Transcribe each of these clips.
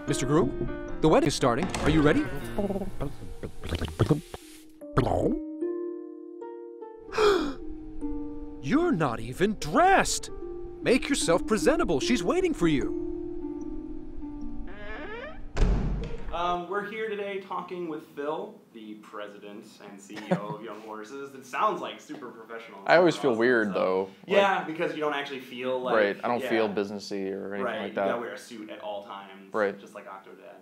Mr. Groom, the wedding is starting. Are you ready? You're not even dressed! Make yourself presentable. She's waiting for you. We're here today talking with Phil, the president and CEO of Young Horses. It sounds like super professional. I always feel weird though. Yeah, because you don't actually feel like... Right, I don't feel businessy or anything like that. You gotta wear a suit at all times. Right. Just like Octodad.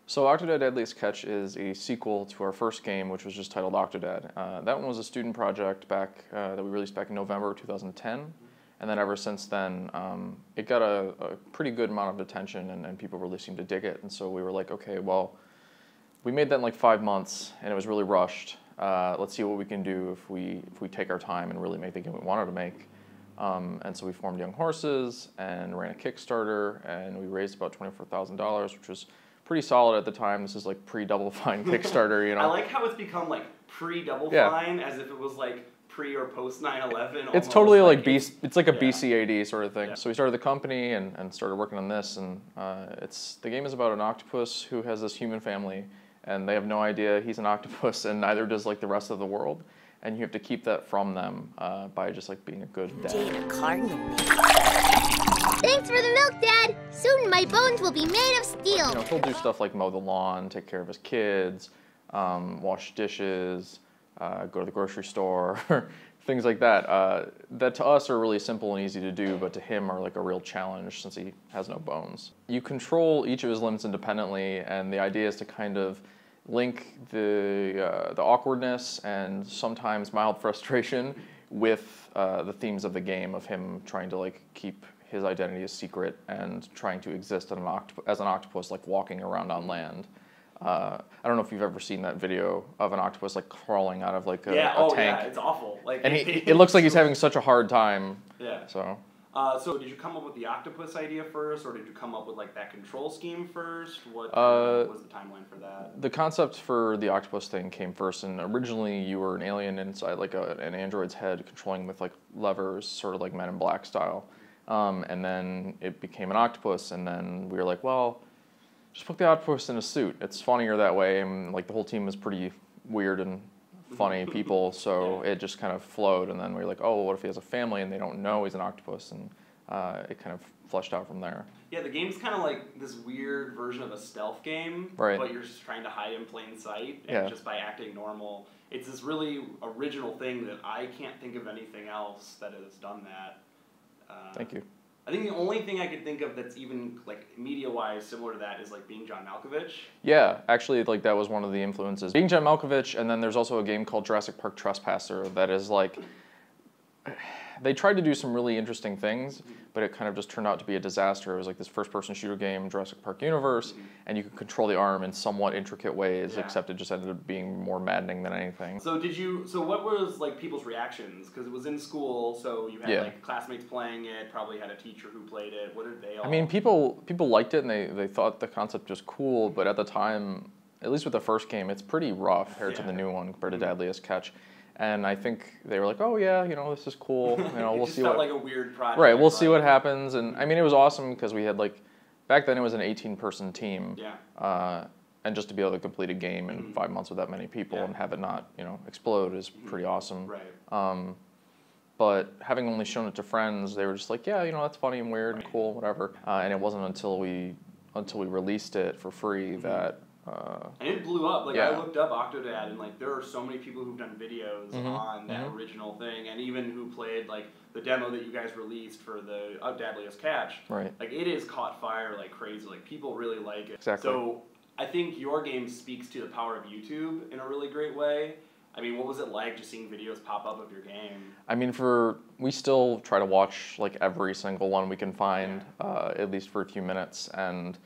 So Octodad Dadliest Catch is a sequel to our first game, which was just titled Octodad. That one was a student project back that we released back in November 2010. And then ever since then, it got a pretty good amount of attention and people really seemed to dig it. And so we were like, okay, well, we made that in like 5 months and it was really rushed. Let's see what we can do if we take our time and really make the game we wanted to make. And so we formed Young Horses and ran a Kickstarter and we raised about $24,000, which was pretty solid at the time. This is like pre-Double Fine Kickstarter, you know. I like how it's become like pre-Double Fine, as if it was like pre or post 9/11. It's totally like it's like a BCAD sort of thing. Yeah. So we started the company and started working on this, and the game is about an octopus who has this human family, and they have no idea he's an octopus, and neither does like the rest of the world. And you have to keep that from them by just like being a good dad. Dana Cardinal. Thanks for the milk, Dad. Soon my bones will be made of steel. You know, he'll do stuff like mow the lawn, take care of his kids, wash dishes, go to the grocery store, things like that. That to us are really simple and easy to do, but to him are like a real challenge since he has no bones. You control each of his limbs independently, and the idea is to kind of link the awkwardness and sometimes mild frustration with the themes of the game, of him trying to like keep his identity a secret and trying to exist as an octopus, like walking around on land. I don't know if you've ever seen that video of an octopus like crawling out of like a tank. Yeah, it's awful. Like, and it looks like he's having such a hard time. Yeah. So did you come up with the octopus idea first, or did you come up with like that control scheme first? What was the timeline for that? The concept for the octopus thing came first, and originally you were an alien inside like an android's head, controlling with like levers, sort of like Men in Black style. And then it became an octopus, and then we were like, well, just put the octopus in a suit. It's funnier that way, and like the whole team was pretty weird and funny people, so it just kind of flowed. And then we were like, oh, well, what if he has a family and they don't know he's an octopus? And it kind of fleshed out from there. Yeah, the game's kind of like this weird version of a stealth game, right? But you're just trying to hide in plain sight, and just by acting normal. It's this really original thing that I can't think of anything else that has done that. Thank you. I think the only thing I could think of that's even like media-wise similar to that is like Being John Malkovich. Yeah, actually, like that was one of the influences. Being John Malkovich, and then there's also a game called Jurassic Park Trespasser that is like, they tried to do some really interesting things, but it kind of just turned out to be a disaster. It was like this first-person shooter game, Jurassic Park universe, and you could control the arm in somewhat intricate ways, except it just ended up being more maddening than anything. So what was like people's reactions? Because it was in school, so you had like classmates playing it, probably had a teacher who played it. What did they all... I mean, people liked it, and they thought the concept was cool, but at the time, at least with the first game, it's pretty rough compared to the new one, compared to Dadliest Catch. And I think they were like, oh yeah, you know, this is cool. You know, we'll see what... It just felt like a weird project. Right, we'll see what happens. And I mean, it was awesome because we had like, back then it was an 18-person team. Yeah. And just to be able to complete a game in 5 months with that many people and have it not, you know, explode is pretty awesome. Right. But having only shown it to friends, they were just like, yeah, you know, that's funny and weird and cool, whatever. And it wasn't until we released it for free that... and it blew up. Like I looked up Octodad, and like there are so many people who've done videos on that original thing, and even who played like the demo that you guys released for the Dadliest Catch. Right. Like it has caught fire like crazy. Like people really like it. Exactly. So I think your game speaks to the power of YouTube in a really great way. I mean, what was it like just seeing videos pop up of your game? I mean, we still try to watch like every single one we can find, at least for a few minutes, and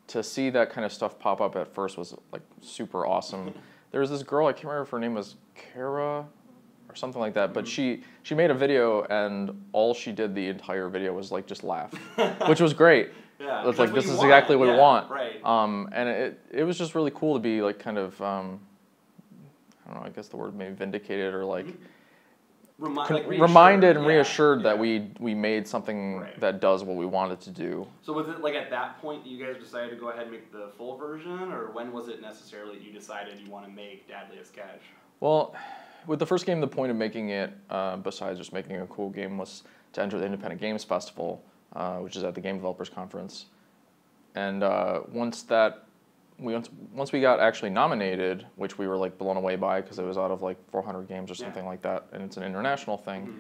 to see that kind of stuff pop up at first was like super awesome. There was this girl, I can't remember if her name was Kara or something like that, but she made a video, and all she did the entire video was like just laugh, which was great. Yeah, it's like this is exactly what we want. Right. And it was just really cool to be like kind of I don't know, I guess the word maybe vindicated or like reminded and reassured that we made something that does what we wanted to do. So was it like at that point that you guys decided to go ahead and make the full version, or when was it necessarily that you decided you want to make Dadliest Catch? Well, with the first game, the point of making it, besides just making a cool game, was to enter the Independent Games Festival, which is at the Game Developers Conference. And once we got actually nominated, which we were like blown away by because it was out of like 400 games or something like that, and it's an international thing.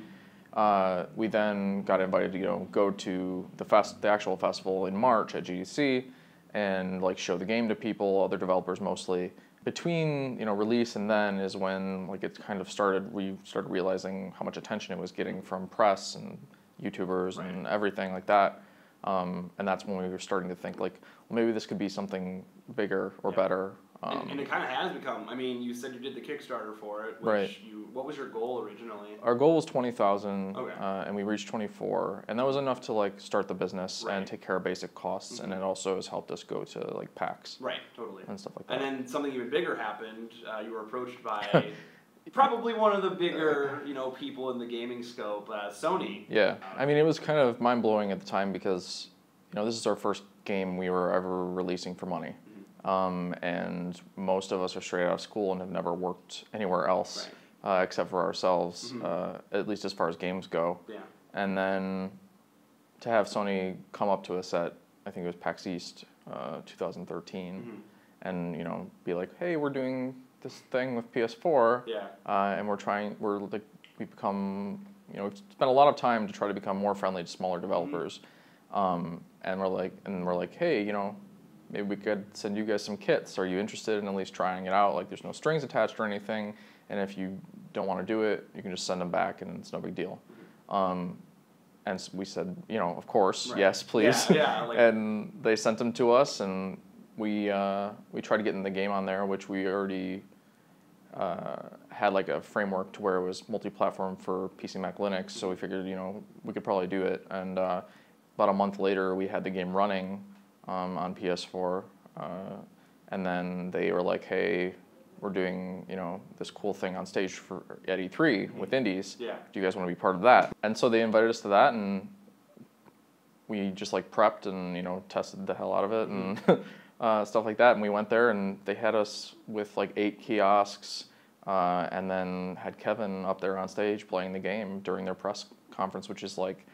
We then got invited to go to the actual festival in March at GDC and like show the game to people, other developers mostly. Between release and then is when like it kind of started. We started realizing how much attention it was getting from press and YouTubers and everything like that. And that's when we were starting to think like, well, maybe this could be something bigger or better. And it kind of has become. I mean, you said you did the Kickstarter for it. Which what was your goal originally? Our goal was 20,000, and we reached 24, and that was enough to like start the business and take care of basic costs, and it also has helped us go to like PAX. And stuff like that. And then something even bigger happened. You were approached by probably one of the bigger people in the gaming scope, Sony. Yeah, I mean it was kind of mind blowing at the time because this is our first game we were ever releasing for money. And most of us are straight out of school and have never worked anywhere else except for ourselves, at least as far as games go. And then to have Sony come up to us at, I think it was PAX East 2013, and be like, hey, we're doing this thing with PS4, and we've become, we've spent a lot of time to try to become more friendly to smaller developers, and we're like, hey, maybe we could send you guys some kits. Are you interested in at least trying it out? Like, there's no strings attached or anything. And if you don't want to do it, you can just send them back, and it's no big deal. And we said, of course, yes, please. And they sent them to us, and we tried to get in the game on there, which we already had like a framework to where it was multi-platform for PC, Mac, Linux. So we figured, we could probably do it. And about a month later, we had the game running on PS4, and then they were like, hey, we're doing this cool thing on stage at E3 with indies. Do you guys want to be part of that? And so they invited us to that, and we just like prepped and tested the hell out of it and stuff like that. And we went there, and they had us with like 8 kiosks, and then had Kevin up there on stage playing the game during their press conference, which is like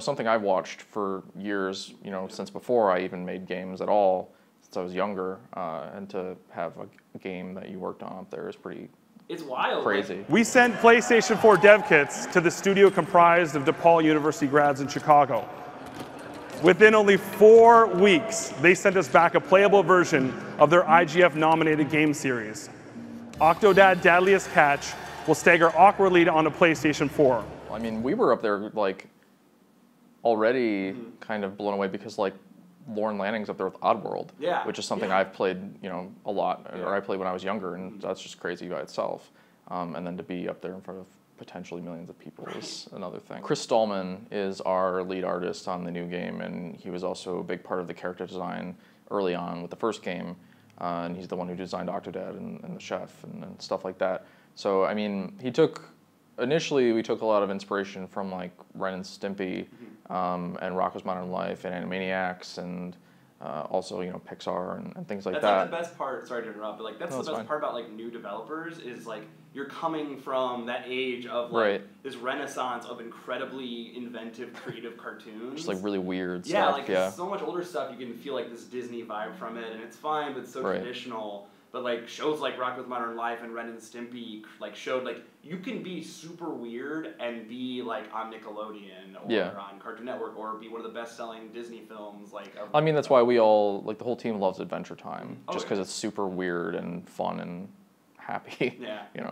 something I've watched for years, since before I even made games at all, since I was younger, and to have a game that you worked on up there is pretty crazy. We sent PlayStation 4 dev kits to the studio comprised of DePaul University grads in Chicago. Within only 4 weeks, they sent us back a playable version of their IGF-nominated game series. Octodad Dadliest Catch will stagger awkwardly onto PlayStation 4. I mean, we were up there like already kind of blown away because like Lauren Lanning's up there with Oddworld, which is something I've played, a lot, or I played when I was younger, and that's just crazy by itself. And then to be up there in front of potentially millions of people is another thing. Chris Stallman is our lead artist on the new game, and he was also a big part of the character design early on with the first game, and he's the one who designed Octodad and the chef and stuff like that. So, I mean, initially we took a lot of inspiration from like Ren and Stimpy, and Rocko's Modern Life and Animaniacs, and also Pixar and things like that. That's like the best part. Sorry to interrupt, but like that's the best part about like new developers is like you're coming from that age of like this renaissance of incredibly inventive, creative cartoons. Just like really weird stuff. Yeah, so much older stuff you can feel like this Disney vibe from it, and it's fine, but it's so traditional. But like shows like Rocko's Modern Life and Ren and Stimpy like showed like you can be super weird and be like on Nickelodeon or on Cartoon Network or be one of the best-selling Disney films like. I mean that's why we all like the whole team loves Adventure Time just because it's super weird and fun and happy.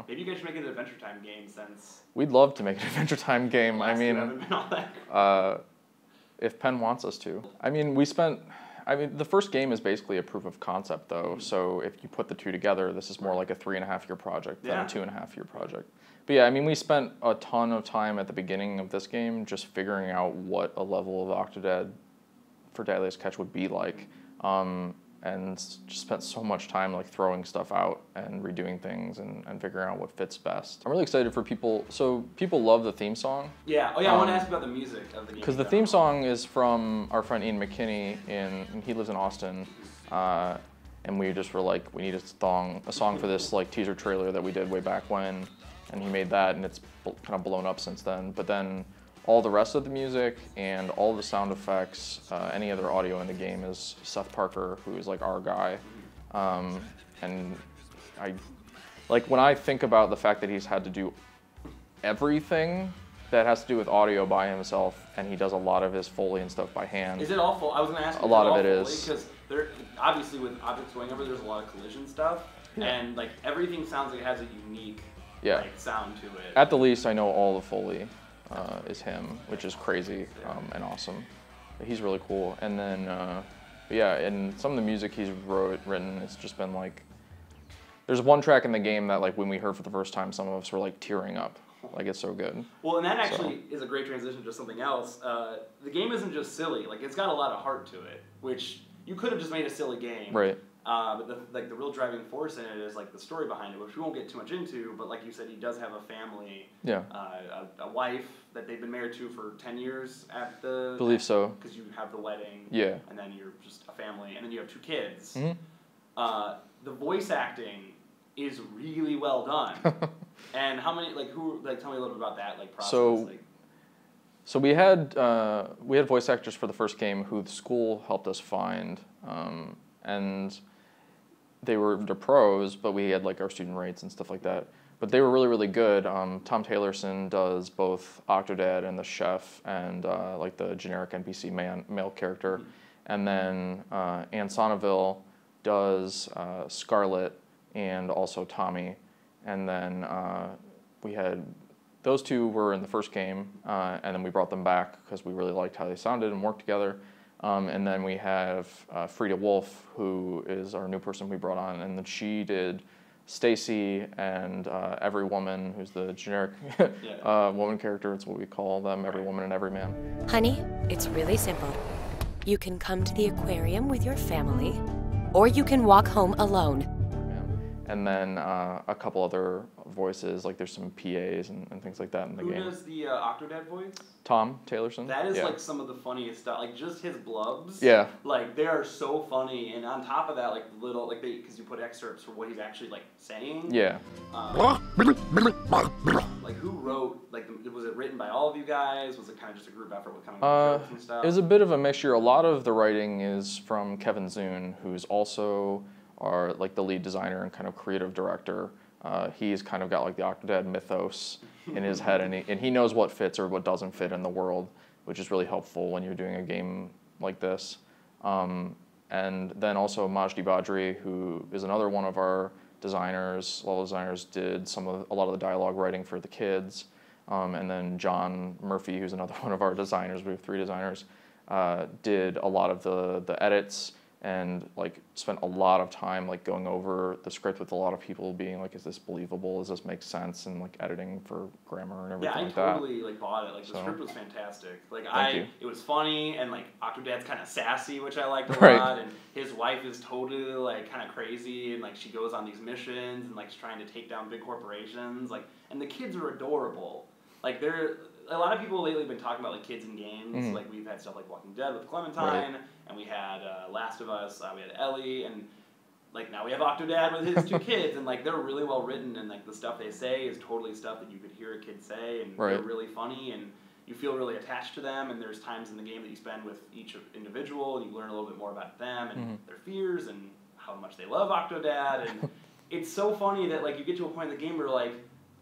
Maybe you guys should make an Adventure Time game since. We'd love to make an Adventure Time game. I mean, if Penn wants us to. I mean the first game is basically a proof of concept, though. So if you put the two together, this is more like a 3.5-year project than a 2.5-year project. But yeah, I mean, we spent a ton of time at the beginning of this game just figuring out what a level of Octodad for Dadliest Catch would be like. and just spent so much time like throwing stuff out and redoing things and figuring out what fits best. I'm really excited for people. So people love the theme song. Yeah. Oh yeah. I want to ask about the music of the game. Because the theme song is from our friend Ian McKinney, and he lives in Austin. And we just were like, we need a song for this like teaser trailer that we did way back when, and he made that, and it's kind of blown up since then. But then all the rest of the music and all the sound effects, any other audio in the game is Seth Parker, who is like our guy. And I, like when I think about the fact that he's had to do everything that has to do with audio by himself, and he does a lot of his Foley and stuff by hand. Is it all Foley? I was going to ask you, a lot of it is. Because obviously with objects going over, there's a lot of collision stuff, and like everything sounds like it has a unique like, sound to it. At the least, I know all the Foley is him, which is crazy and awesome. He's really cool. And then, yeah, and some of the music he's written, it's just been like, there's one track in the game that like when we heard for the first time, some of us were like tearing up. Like, it's so good. Well, and that actually is a great transition to something else. The game isn't just silly. Like, it's got a lot of heart to it, which you could have just made a silly game. Right. But the real driving force in it is like the story behind it, which we won't get too much into. But like you said, he does have a family. Yeah. A wife that they've been married to for 10 years at the. Believe so. Because you have the wedding. Yeah. And then you're just a family, and then you have 2 kids. Mm-hmm. The voice acting is really well done. And how many, like, tell me a little bit about that, like, process. So we had voice actors for the first game who the school helped us find, and they're pros, but we had like our student rates and stuff like that. But they were really, really good. Tom Taylorson does both Octodad and the chef and like the generic NPC male character. And then Ann Sonneville does Scarlet and also Tommy. And then we had, those 2 were in the first game, and then we brought them back because we really liked how they sounded and worked together. And then we have Frida Wolf, who is our new person we brought on, and then she did Stacy and Every Woman, who's the generic woman character. It's what we call them, Every Woman and Every Man. Honey, it's really simple. You can come to the aquarium with your family, or you can walk home alone. And then a couple other voices, like there's some PAs and things like that in the game. Who does the Octodad voice? Tom Taylorson. That is like some of the funniest stuff. Like just his blubs. Yeah. Like they are so funny, and on top of that, like little because you put excerpts for what he's actually like saying. Yeah. Like who wrote? Like was it written by all of you guys? Was it kind of just a group effort with coming up with jokes and stuff? It was a bit of a mixture. A lot of the writing is from Kevin Zune, who's also like the lead designer and kind of creative director. He's kind of got like the Octodad mythos in his head, and he knows what fits or what doesn't fit in the world, which is really helpful when you're doing a game like this. And then also Majdi Badri, who is another one of our designers, level designers, did a lot of the dialogue writing for the kids. And then John Murphy, who's another one of our designers, we have 3 designers, did a lot of the edits, and like spent a lot of time like going over the script with a lot of people being like, is this believable? Does this make sense? And like editing for grammar and everything like that. Yeah, I totally like bought it. Like the script was fantastic. Like it was funny, and like Octodad's kind of sassy, which I liked a lot. And his wife is totally like kind of crazy, and like she goes on these missions and like she's trying to take down big corporations. Like, and the kids are adorable. Like a lot of people lately have been talking about like kids in games. Like we've had stuff like Walking Dead with Clementine, and we had Last of Us. We had Ellie, and like now we have Octodad with his 2 kids, and like they're really well written, and like the stuff they say is totally stuff that you could hear a kid say, and they're really funny, and you feel really attached to them. And there's times in the game that you spend with each individual, and you learn a little bit more about them and their fears and how much they love Octodad, and it's so funny that like you get to a point in the game where like,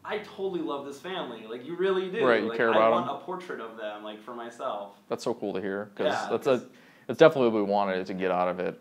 I totally love this family. Like, you really do. Right, you like, care about them. I want a portrait of them, like, for myself. That's so cool to hear, because it's definitely what we wanted to get out of it.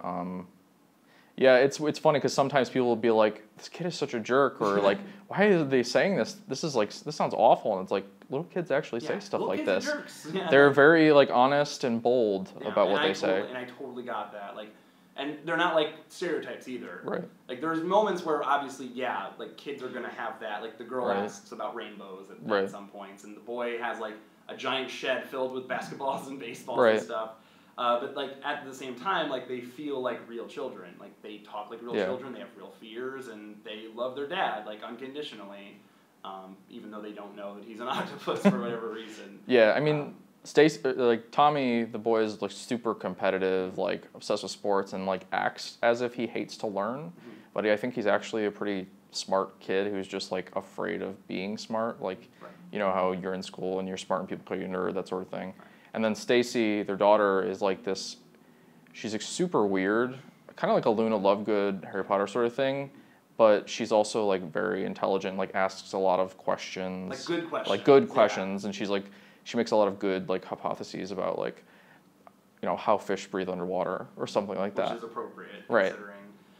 Yeah, it's funny because sometimes people will be like, this kid is such a jerk, or like, why are they saying this? This sounds awful, and it's like, little kids actually say stuff like this. Little kids are jerks. Yeah. They're very like honest and bold about what they say. And I totally got that. Like, and they're not like stereotypes either. Right. Like there's moments where obviously, like kids are gonna have that. Like the girl asks about rainbows at some points, and the boy has like a giant shed filled with basketballs and baseballs and stuff. But like at the same time, like they feel like real children. Like they talk like real children. They have real fears, and they love their dad like unconditionally, even though they don't know that he's an octopus for whatever reason. Yeah, I mean, Stacy, like Tommy, the boy is like super competitive, like obsessed with sports, and like acts as if he hates to learn. But I think he's actually a pretty smart kid who's just like afraid of being smart. Like, you know how you're in school and you're smart and people call you a nerd, that sort of thing. And then Stacy, their daughter, is like this. She's like super weird, kind of like a Luna Lovegood, Harry Potter sort of thing. But she's also like very intelligent, like asks a lot of questions. Like good questions. Like good questions, and she's like, she makes a lot of good like hypotheses about like, you know, how fish breathe underwater or something like that. Which is appropriate, right? Considering.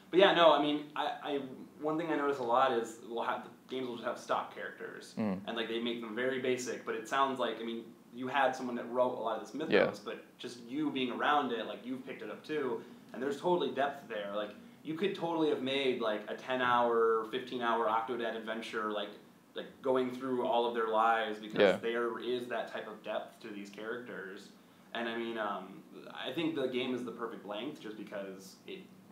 But yeah, no, I mean, I one thing I notice a lot is the games will just have stock characters, and like they make them very basic. But it sounds like, I mean, you had someone that wrote a lot of this mythos, but just you being around it, like you've picked it up too, and there's totally depth there. Like you could totally have made like a 10-hour, 15-hour Octodad adventure, like going through all of their lives, because there is that type of depth to these characters. And I mean, I think the game is the perfect length just because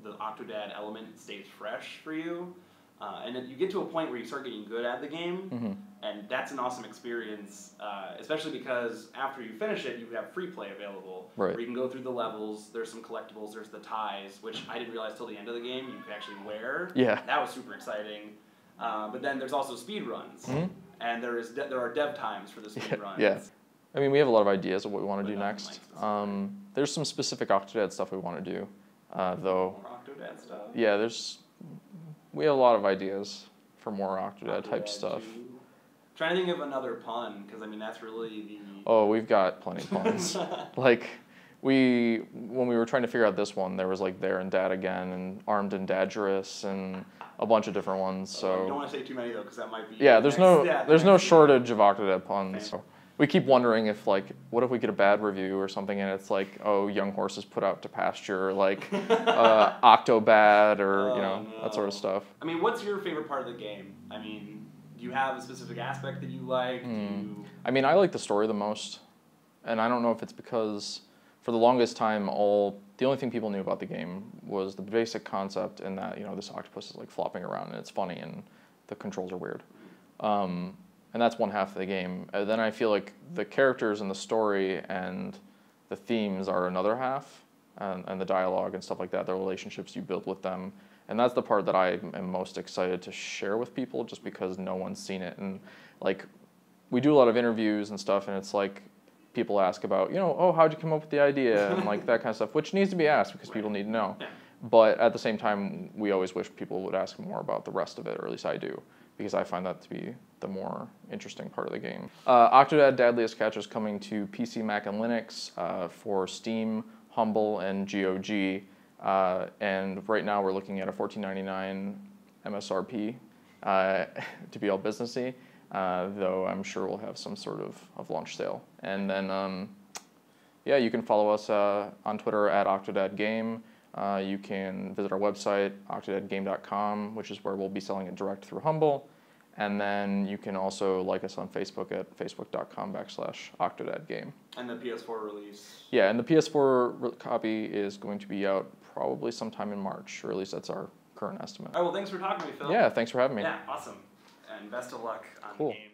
the Octodad element stays fresh for you. And then you get to a point where you start getting good at the game, and that's an awesome experience, especially because after you finish it, you have free play available, where you can go through the levels, there's some collectibles, there's the ties, which I didn't realize till the end of the game you could actually wear. Yeah. That was super exciting. But then there's also speed runs, and there are dev times for the speed runs. Yeah. I mean, we have a lot of ideas of what we want to do next. There's some specific Octodad stuff we want to do, though. More Octodad stuff? Yeah, we have a lot of ideas for more Octodad type stuff. Trying to think of another pun, because I mean that's really the... Oh, we've got plenty of puns. Like, when we were trying to figure out this one, there was like There and Dad Again, and Armed and Dadgerous, and a bunch of different ones. So you don't want to say too many though, because that might be... Yeah, there's no shortage of Octodad puns. So we keep wondering if like, what if we get a bad review or something, and it's like, oh, young horses put out to pasture, like Octobad, or you know, that sort of stuff. I mean, what's your favorite part of the game? I mean, do you have a specific aspect that you like? I mean, I like the story the most, and I don't know if it's because for the longest time, the only thing people knew about the game was the basic concept, and that, you know, this octopus is like flopping around and it's funny and the controls are weird. And that's one half of the game. And then I feel like the characters and the story and the themes are another half, and the dialogue and stuff like that, the relationships you build with them. And that's the part that I am most excited to share with people, just because no one's seen it. And like, we do a lot of interviews and stuff, and it's like, people ask about, you know, oh, how'd you come up with the idea, and like that kind of stuff, which needs to be asked because people need to know. But at the same time, we always wish people would ask more about the rest of it, or at least I do, because I find that to be the more interesting part of the game. Octodad Dadliest Catch is coming to PC, Mac, and Linux for Steam, Humble, and GOG. And right now we're looking at a $14.99 MSRP to be all businessy. Though I'm sure we'll have some sort of launch sale. And then, yeah, you can follow us on Twitter at OctodadGame. You can visit our website, octodadgame.com, which is where we'll be selling it direct through Humble. And then you can also like us on Facebook at facebook.com/OctodadGame. And the PS4 release? Yeah, and the PS4 copy is going to be out probably sometime in March, or at least that's our current estimate. All right, well, thanks for talking to me, Phil. Yeah, thanks for having me. Yeah, awesome. And best of luck on the game.